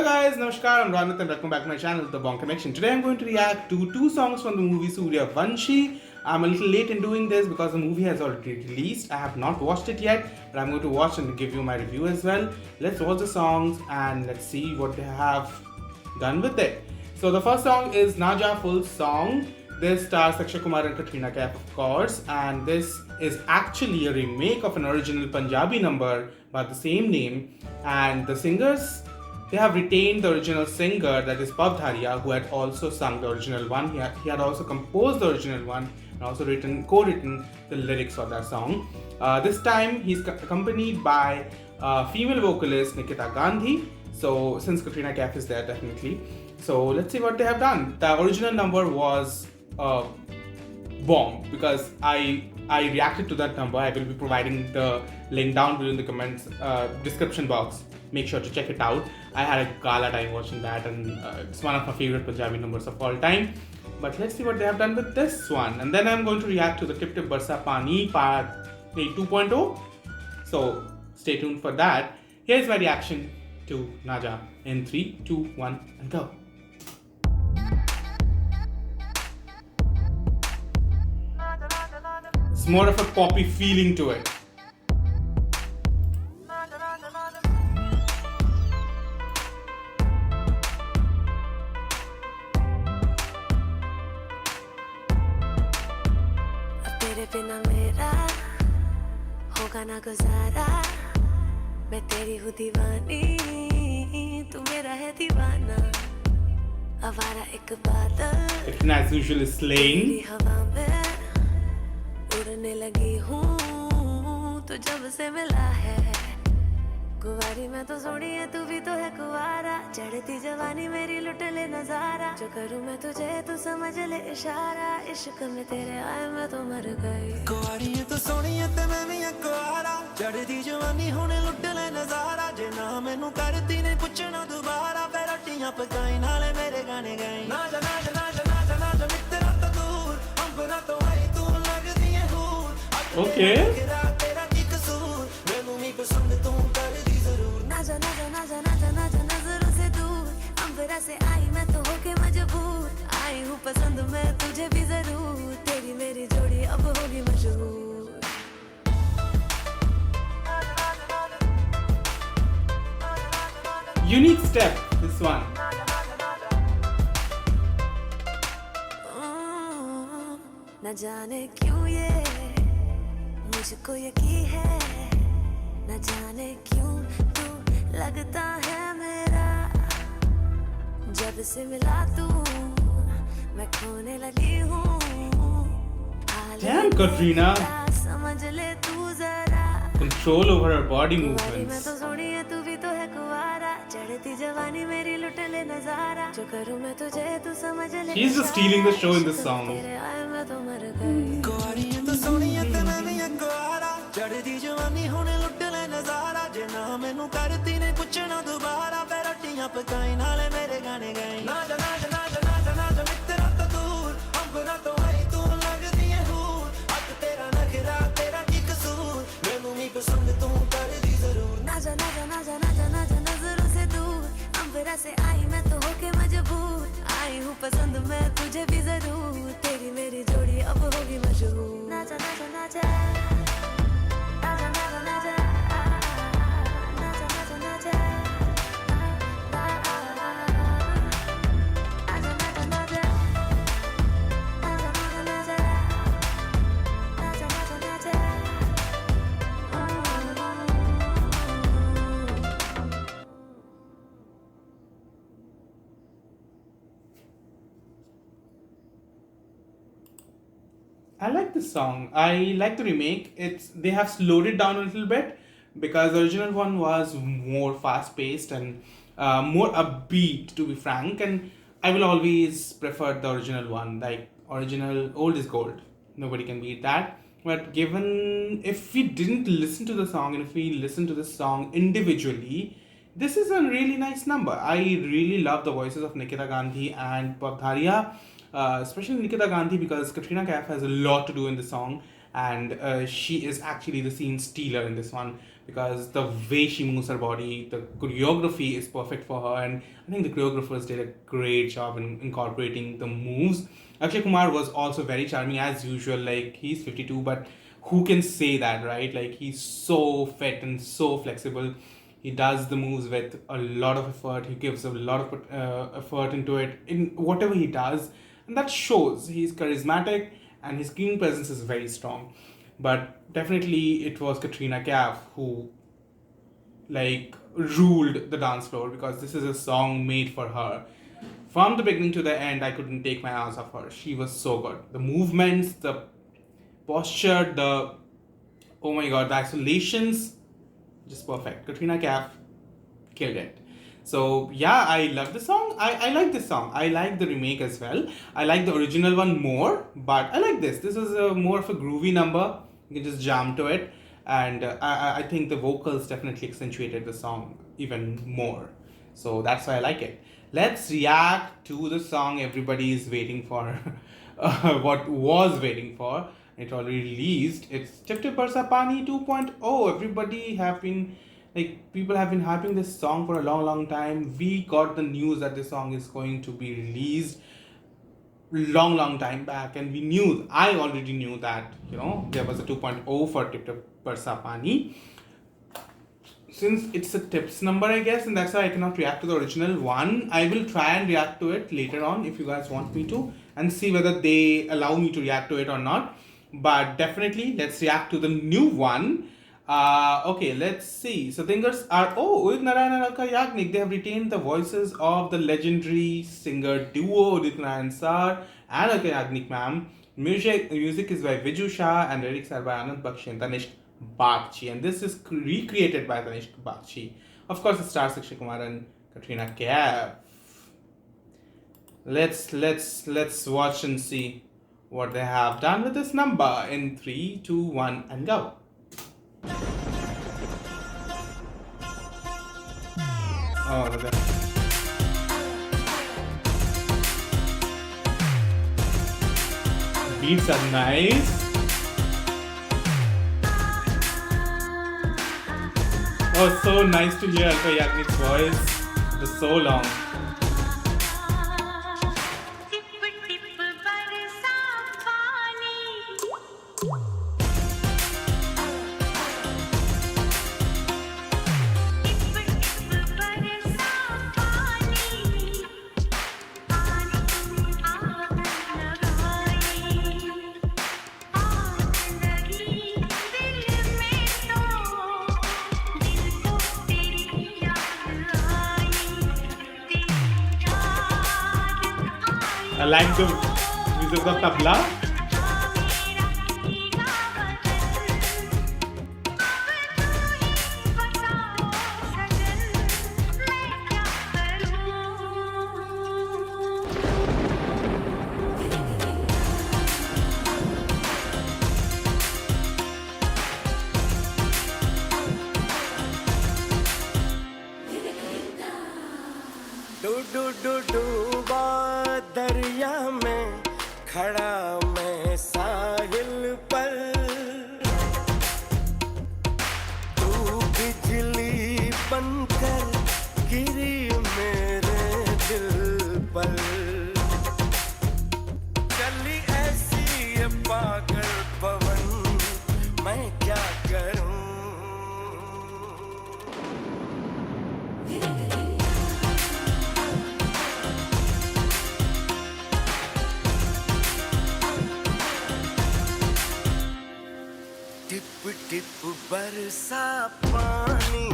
guys, Namaskar, I'm Ranit and welcome back to my channel, The Bong Connection. Today I'm going to react to two songs from the movie Surya Vanshi. I'm a little late in doing this because the movie has already released. I have not watched it yet, but I'm going to watch and give you my review as well. Let's watch the songs and let's see what they have done with it. So the first song is Na Ja Full Song. This stars Akshay Kumar and Katrina Kaif, of course, and this is actually a remake of an original Punjabi number by the same name. And the singers, they have retained the original singer, that is Pav Dharia, who had also sung the original one. He had also composed the original one and also co-written the lyrics for that song. This time he's accompanied by female vocalist Nikita Gandhi. So since Katrina Kaif is there, definitely. So let's see what they have done. The original number was bomb because I reacted to that number. I will be providing the link down below in the comments description box. Make sure to check it out. I had a gala time watching that, and it's one of my favorite Punjabi numbers of all time. But let's see what they have done with this one, and then I'm going to react to the Tip Tip Barsa Pani Part 2.0. So stay tuned for that. Here's my reaction to Na Ja in 3, 2, 1, and go. It's more of a poppy feeling to it. तेरे बिना मेरा होगा ना गुजारा मैं तेरी हूँ दीवानी तू मेरा है दीवाना आवारा एक बादल It as usual is slaying. तेरी हवा में उड़ने लगी हूँ तो जब से मिला है कुंवारी मैं तो सोनी है तू भी तो है कुंवारा चढ़ती जवानी मेरी लुट ले नजारा जो करूँ मैं तुझे तू समझ ले इशारा इश्क में तेरे आए मैं तो मर गई कुंवारी है तो सोनी है ते मैं भी कुंवारा चढ़ती जवानी होने लुट ले नजारा जे ना मैनू करती ने पुछना दोबारा फिर रोटियां पकाई नाले मेरे गाने गाई ना जा ना जा ना जा ना जा ना जा मित्रा तो दूर अंबरा तो आई तू लगदी है हूर Okay. तेरा की कसूर मैनू नहीं पसंद तू कर दी जरूर ना जा ना जा ना जा ना जा ना जा नजरों से दूर अंबरा से आई मैं तो होके मजबूर आई हूँ पसंद मैं तुझे भी जरूर तेरी मेरी जोड़ी अब होगी मशहूर Unique step, this one. न जाने क्यों ये मुझको यकीन है न जाने क्यों तू लगता है मेरा जब से मिला तू मैं खोने लगी हूँ Damn, Katrina. समझ ले तू जरा Control over her body मैं movements. तो सोनी है तू भी तो है कुंवारा चढ़ती जवानी मेरी लुट ले नजारा जो करूँ मैं तुझे तू समझ ले She's just stealing the show in this song. तेरे आए मैं तो मर गई कुंवारी है तो सोनी है ते मैं भी कुंवारा चढ़ती जवानी होने लुट ले नजारा जे ना मैनू करती ने पुछना दोबारा फिर रोटियां पकाई नाले मेरे गाने गाई ना जा ना जा ना जा ना जा ना जा मित्रा तो दूर अंबरा तो आई तू लगदी है हूर अक तेरा नखरा तेरा की कसूर मैनू नहीं पसंद तू कर दी जरूर ना जा ना जा ना जा ना जा ना जा नजरों से दूर अंबरा से आई मैं तो होके मजबूर आई हूँ पसंद मैं तुझे भी जरूर तेरी मेरी जोड़ी अब होगी मशहूर ना जा ना जा ना जा ना जा ना जा ना जा ना जा ना जा ना जा I like this song. I like the remake. They have slowed it down a little bit because the original one was more fast paced and more upbeat, to be frank. And I will always prefer the original one. Like original, old is gold. Nobody can beat that. But given if we didn't listen to the song and if we listen to the song individually, this is a really nice number. I really love the voices of Nikita Gandhi and Pav Dharia, especially Nikita Gandhi because Katrina Kaif has a lot to do in the song and she is actually the scene stealer in this one, because the way she moves her body, the choreography is perfect for her, and I think the choreographers did a great job in incorporating the moves. Akshay Kumar was also very charming as usual. Like, he's 52, but who can say that, right? Like, he's so fit and so flexible. He does the moves with a lot of effort. He gives a lot of effort into it in whatever he does, and that shows. He's charismatic and his screen presence is very strong. But definitely, it was Katrina Kaif who like ruled the dance floor, because this is a song made for her. From the beginning to the end, I couldn't take my eyes off her. She was so good. The movements, the posture, the oh my god, the isolations, just perfect. Katrina Kaif killed it. So yeah, I love the song. I like this song. I like the remake as well. I like the original one more, but I like this. This is more of a groovy number. You can just jam to it, and I think the vocals definitely accentuated the song even more. So that's why I like it. Let's react to the song everybody is waiting for. What was waiting for. It already released. It's Tip Tip Barsa Pani 2.0. Everybody have been, like, people have been hyping this song for a long time. We got the news that this song is going to be released long time back, and I already knew that, there was a 2.0 for Tip Tip Barsa Pani. Since it's a tips number, I guess, and that's why I cannot react to the original one. I will try and react to it later on if you guys want me to, and see whether they allow me to react to it or not. But definitely, let's react to the new one. Okay, let's see. So singers are Udit Narayan and Alka Yagnik. They have retained the voices of the legendary singer duo Udit Narayan sir and Alka Yagnik ma'am. Music is by Viju Shah and lyrics are by Anand Bakshi and Tanishq Bagchi. And this is recreated by Tanishq Bagchi. Of course, it stars Akshay Kumar and Katrina Kaif. Let's watch and see what they have done with this number in 3, 2, 1, and go. Oh, look at that. Beats are nice. Oh, so nice to hear Alka Yagnik's voice. It was so long. I like the music of tabla. डूबा दरिया में खड़ा मैं साहिल पर, तू बिजली बनकर गिरी मेरे दिल पर, चली ऐसी ये पागल पवन मैं क्या करूं। टिप टिप बरसा पानी,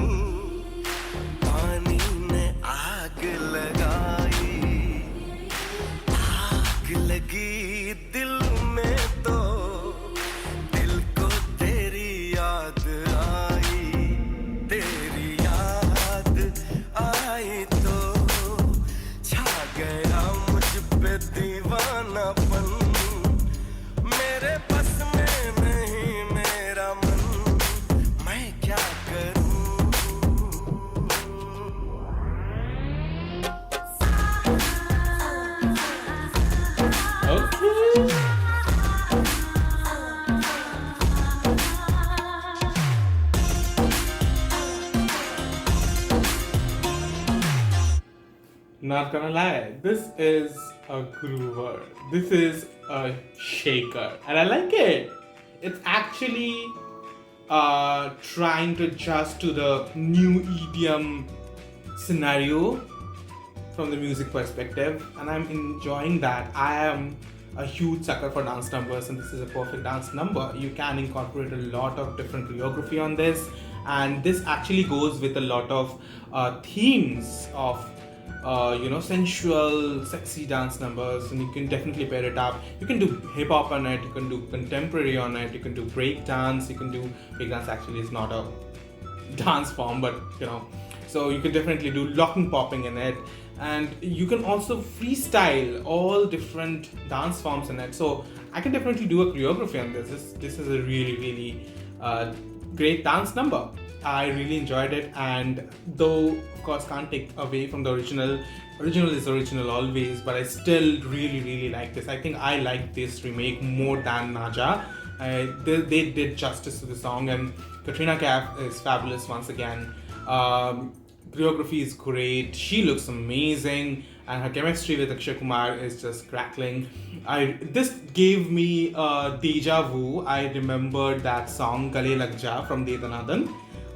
पानी ने आग लगाई, आग लगी दिल में तो दिल को तेरी याद आई, तेरी याद आई तो छा गया मुझ पे दीवानापन, मेरे बस में नहीं मेरा मन, मैं क्या करूं। not gonna lie, this is a groover. This is a shaker, and I like it. It's actually trying to adjust to the new EDM scenario from the music perspective, and I'm enjoying that. I am a huge sucker for dance numbers, and this is a perfect dance number. You can incorporate a lot of different choreography on this, and this actually goes with a lot of themes of sensual, sexy dance numbers, and you can definitely pair it up. You can do hip hop on it, you can do contemporary on it, you can do break dance, you can do break dance. Actually, is not a dance form, but so you can definitely do locking popping in it, and you can also freestyle all different dance forms in it. So I can definitely do a choreography on this. This is a really great dance number. I really enjoyed it, and though of course can't take away from the original is original always, but I still really like this. I think I like this remake more than Naja. They did justice to the song, and Katrina Kaif is fabulous once again. Choreography is great, she looks amazing, and her chemistry with Akshay Kumar is just crackling. This gave me deja vu. I remembered that song Gale Lag Ja from De Danadan.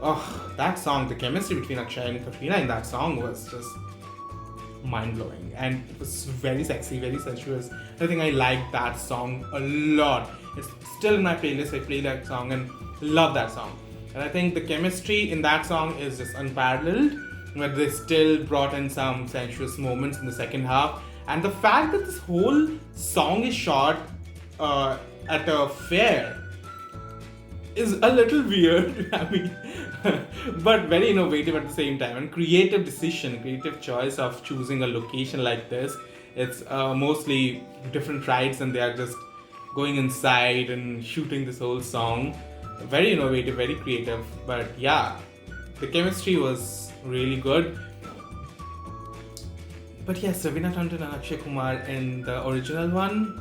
Oh, that song, the chemistry between Akshay and Katrina in that song was just mind-blowing, and it was very sexy, very sensuous. I think I like that song a lot. It's still in my playlist. I play that song and love that song. And I think the chemistry in that song is just unparalleled, but they still brought in some sensuous moments in the second half. And the fact that this whole song is shot at a fair is a little weird, I mean, but very innovative at the same time, and creative choice of choosing a location like this. It's mostly different rides, and they are just going inside and shooting this whole song. Very innovative, very creative, but yeah, the chemistry was really good. But yes, Raveena Tandon and Akshay Kumar in the original one,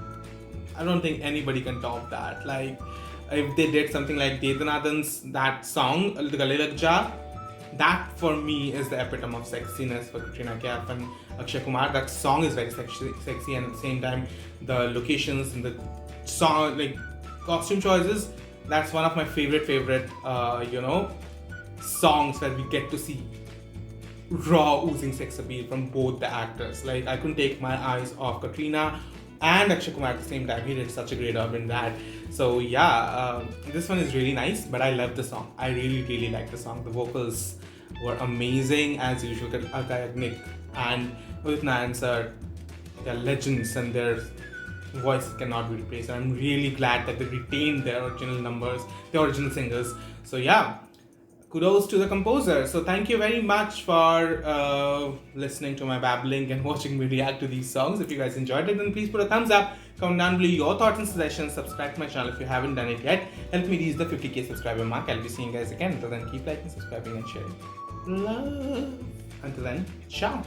I don't think anybody can top that. Like, if they did something like De Danadan's that song, Gale Lag Ja, that for me is the epitome of sexiness for Katrina Kaif and Akshay Kumar. That song is very sexy, and at the same time, the locations and the song, like costume choices, that's one of my favorite songs where we get to see raw oozing sex appeal from both the actors. Like, I couldn't take my eyes off Katrina and Akshay Kumar at the same time. He did such a great job in that. So yeah, this one is really nice, but I love the song. I really like the song. The vocals were amazing as usual. Alka Yagnik and Udit Narayan sir, they're legends, and their voice cannot be replaced. And I'm really glad that they retained their original numbers, the original singers. So yeah, kudos to the composer. So thank you very much for listening to my babbling and watching me react to these songs. If you guys enjoyed it, then please put a thumbs up, comment down below your thoughts and suggestions, subscribe to my channel if you haven't done it yet. Help me reach the 50k subscriber mark. I'll be seeing you guys again. Until then, keep liking, subscribing and sharing. Love. Until then, ciao.